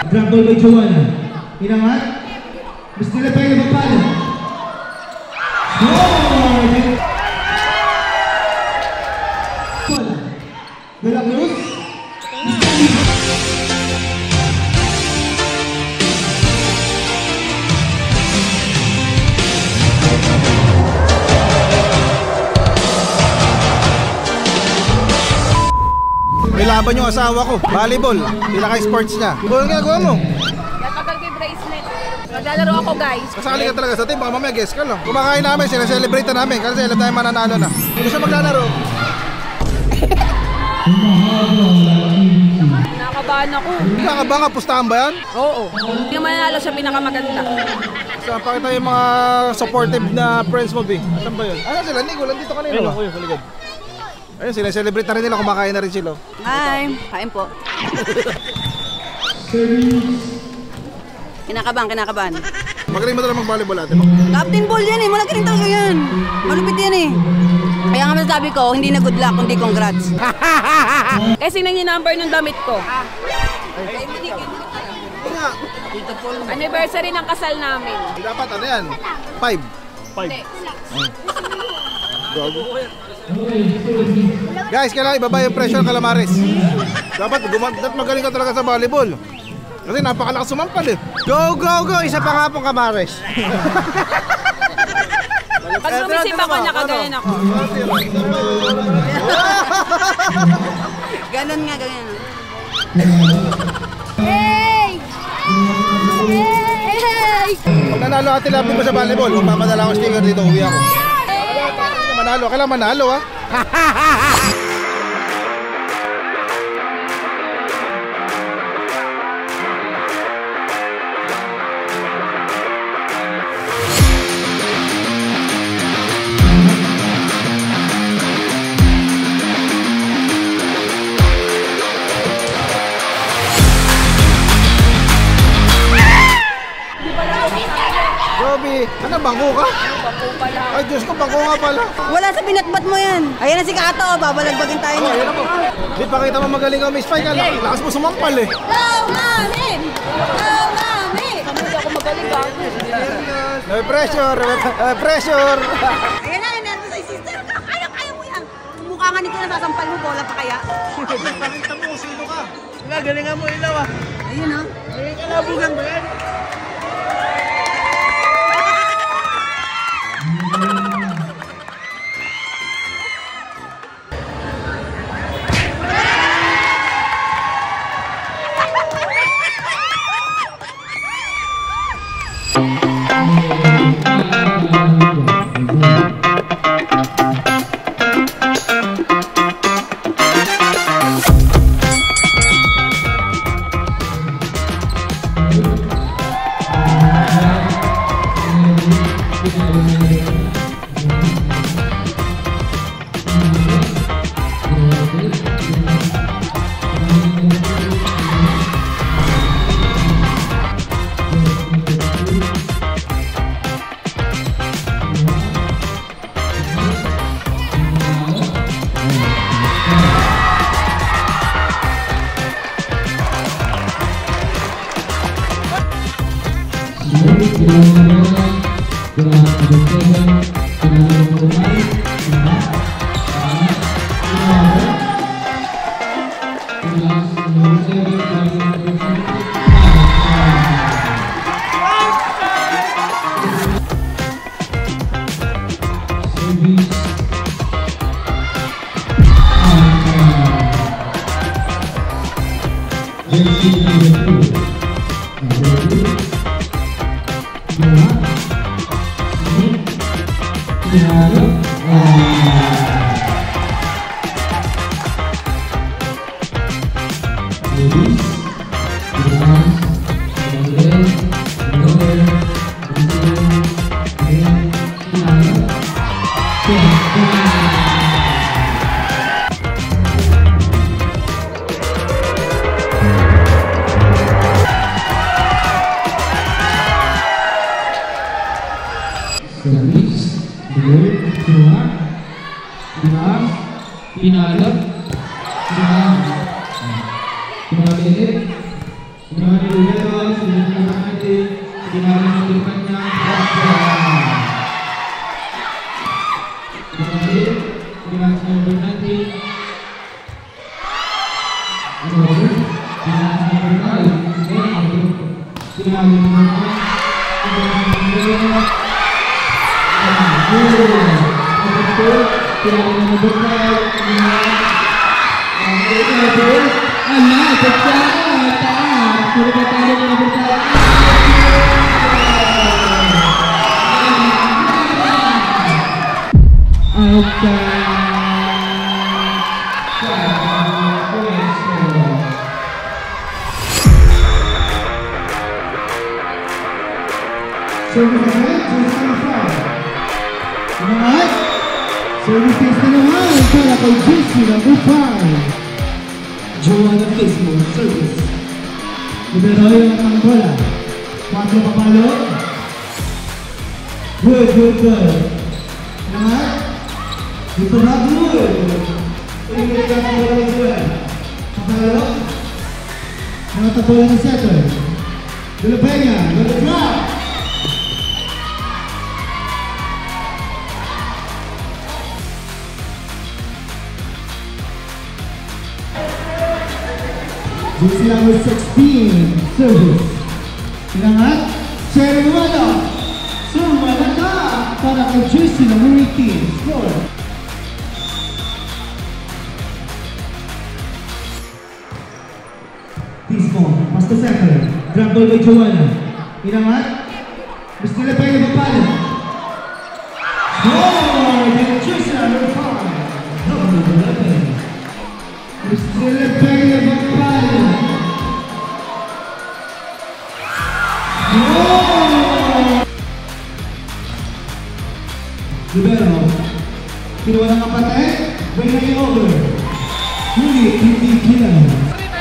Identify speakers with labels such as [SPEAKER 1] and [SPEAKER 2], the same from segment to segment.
[SPEAKER 1] Drop ball by Joanna. Inangat. Gusto nila tayo magpalo. De la Cruz.
[SPEAKER 2] Nilaban yung asawa ko, volleyball, pinaka-sports niya. Ano ginagawa mo?
[SPEAKER 3] Yatagal ko yung bracelet. Maglalaro ako, guys.
[SPEAKER 2] Kasali ka talaga sa team, baka mamaya guess ka lang. Kumakain namin, sila-celebrate na namin kasi alam tayo mananalo na. Hindi siya maglalaro.
[SPEAKER 3] Nakabahan ako.
[SPEAKER 2] Nakakabahan ka, pustahan ba yan?
[SPEAKER 3] Oo. Hindi naman nanalo siya pinakamaganda.
[SPEAKER 2] So, pakita yung mga supportive na friends mo, B. Asan ba yun? Ano sila? Nico, nandito kanina. Ayun, kuya, saligad. Ayun, sila-celebrate na rin nila, kumakain na rin sila.
[SPEAKER 3] Hi! Kain po. Kinakabahan.
[SPEAKER 2] Magaling mo talaga mag-volleyball ate mo?
[SPEAKER 3] Captain Ball yan eh, malaki rin talaga yan. Malupit yan eh. Kaya nga masasabi ko, hindi na good luck, kundi congrats. Kasi nang yung number ng damit ko. Anniversary ng kasal namin.
[SPEAKER 2] Dapat ano yan? 5. Guys, kailangan ibaba yung presyo ng Calamares. Dapat magaling ka talaga sa volleyball. Kasi napakalakas sumampal eh.
[SPEAKER 1] Go, go, go! Isa pa nga pong Kamares.
[SPEAKER 3] Pag sumisip ako, nakagayan ako. Ganon nga, ganyan. Hey! Hey!
[SPEAKER 2] Pag nanalo Ate Lovely mo sa volleyball, magpapadala ko sticker dito, uwi ako. Kailangan manalo ha. Joby, ano bangko ka?
[SPEAKER 3] Bangko pala.
[SPEAKER 2] Ay Diyos ko, bangko nga pala.
[SPEAKER 3] Wala sa binatbat mo yan. Ayan na si Kato, babalagbagin tayo niya.
[SPEAKER 2] Ayan ako. Di pakita mo magaling ka, Miss Spike. Lakas mo sumampal eh.
[SPEAKER 3] Go, Mami! Go, Mami! Kami hindi ako magaling ba?
[SPEAKER 2] May pressure, may pressure.
[SPEAKER 3] Ayan na, nandito sa sister. Kaya mo yan. Mukha nga nito nasasampal mo, bola pa kaya.
[SPEAKER 2] Pakita mo kung sino ka. Galingan mo ilaw ah.
[SPEAKER 3] Ayun o.
[SPEAKER 2] May kalabugan ba yan?
[SPEAKER 1] Service. Dulu. Dua. Dua. Pinalo. Dua. Pinalo. Pinalo dulu. Pinalo nanti. Pinalo depannya. Pinalo nanti. Service na naman para kay Juicy number 5. Joanna Pismo, service. Liberoy ang bola. 4 papalo. Good. Naman. Dito na good. Ibigay ka ang bola ng bola. Papalo. Nakatabola ng setter. Dulapenga, good drop. Juicy number 16, service. Sinangat, Cherry Wala. Sumala ka para kay Juicy number 18, score. Pismo, pass to center. Grab ball by Joanna. Sinangat, Miss Nilepega papalo. Score by Juicy number 5. Number 11. Miss Nilepega papalo. Libero, kinuha ng kapatid, bring it over. Hindi kilang.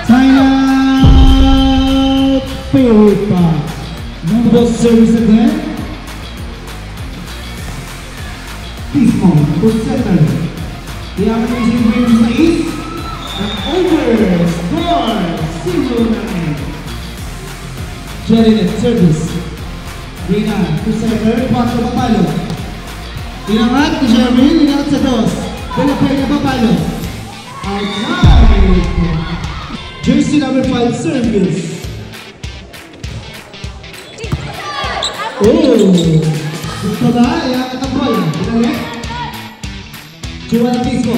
[SPEAKER 1] Sign out! Favorite pass. Number service again. Pismo, good setter. The application brings sa east. And over, score, 0-9. Jerinet, service. Rina, good setter, 4 papalo. Inangat ni Jeremy, inangat sa dos. Pinapay papalo. Outside. Jersey number 5, service. Gusto ba? Iangat ang bola. Pinalik. Joanna Pismo.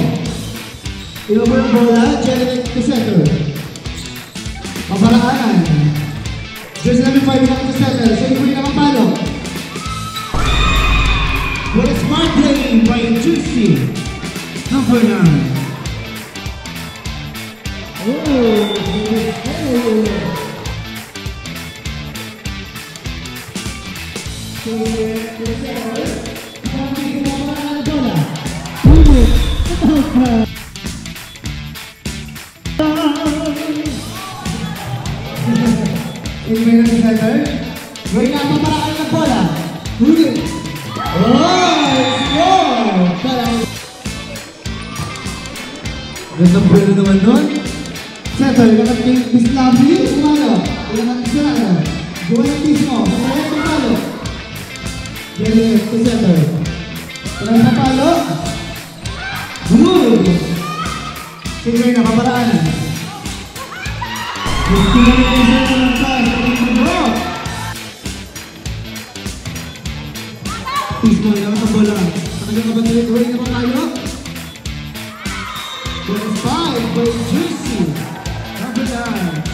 [SPEAKER 1] Inover ang bola, Jeremy to center. Paparaanan. Jersey number 5, inangat to center. So yung na papalo. What a smart play by Juicy number 9. Gandang pwede naman nun. Setter, ilangat kay Miss Lovely, umalo. Ilangat kay Sarah. Joanna Pismo, ilangat kay Palo. Jeremy to setter. Ilangat kay Palo. Good! Sige na, kaparaanan. Gusto na rin kay Sarah ng pass. Pismo, ilangat ang bola. Talagang kapatid, huwag na pa tayo. 25 by Juicy number 9.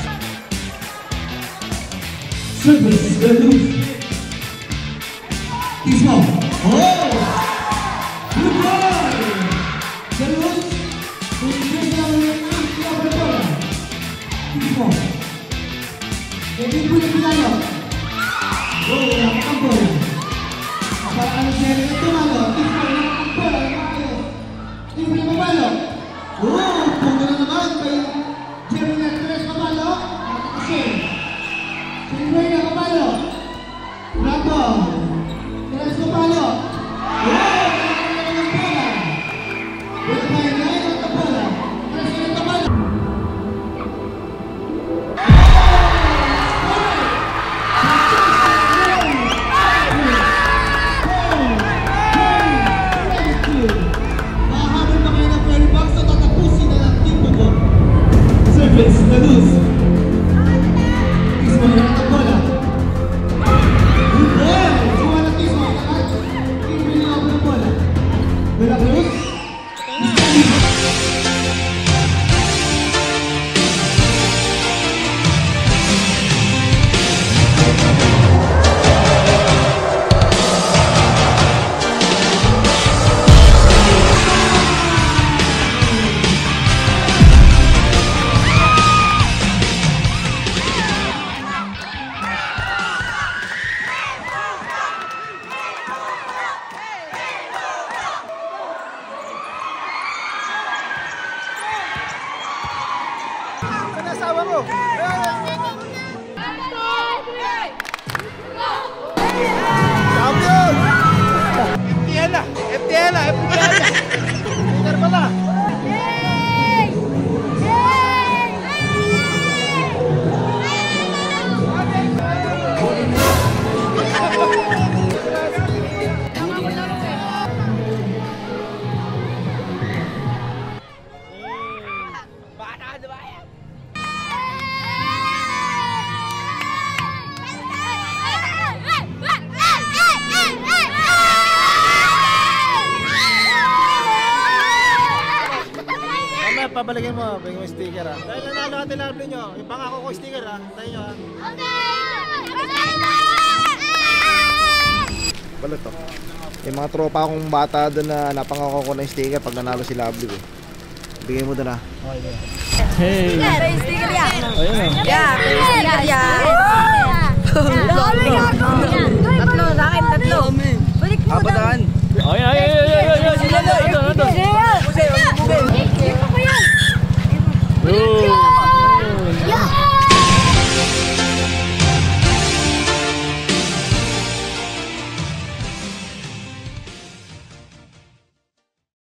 [SPEAKER 1] Service, Galus. Pismo. Good boy! Galus. Pinipin lang yung number 4. Pismo. Pinipin po yung pinalo. Nakakambol. Kapag siya rin ito malo. Pismo, nakakambol. Pinipin yung palo. Punto na naman kay Jeremy Tres Papalo. Kasi Sinway na Papalo. Bravo. Tres Papalo.
[SPEAKER 2] Pabalagin mo, bigyan mo yung sticker ha. Dahil nanalo natin lovely nyo, yung pangako ko sticker ha. Tayo nyo ha. Balot to. Yung mga tropa akong bata doon na napangako ko na yung sticker pag nanalo si lovely ko. Bigyan mo doon ha.
[SPEAKER 4] Hey!
[SPEAKER 3] Sticker yan.
[SPEAKER 4] Ayun o.
[SPEAKER 3] Yeah, sticker yan. Tatlo, sa akin, tatlo. Balik mo daw.
[SPEAKER 4] Ay, ay, ay, ay, ay, ay, ay, ay, ay, ay,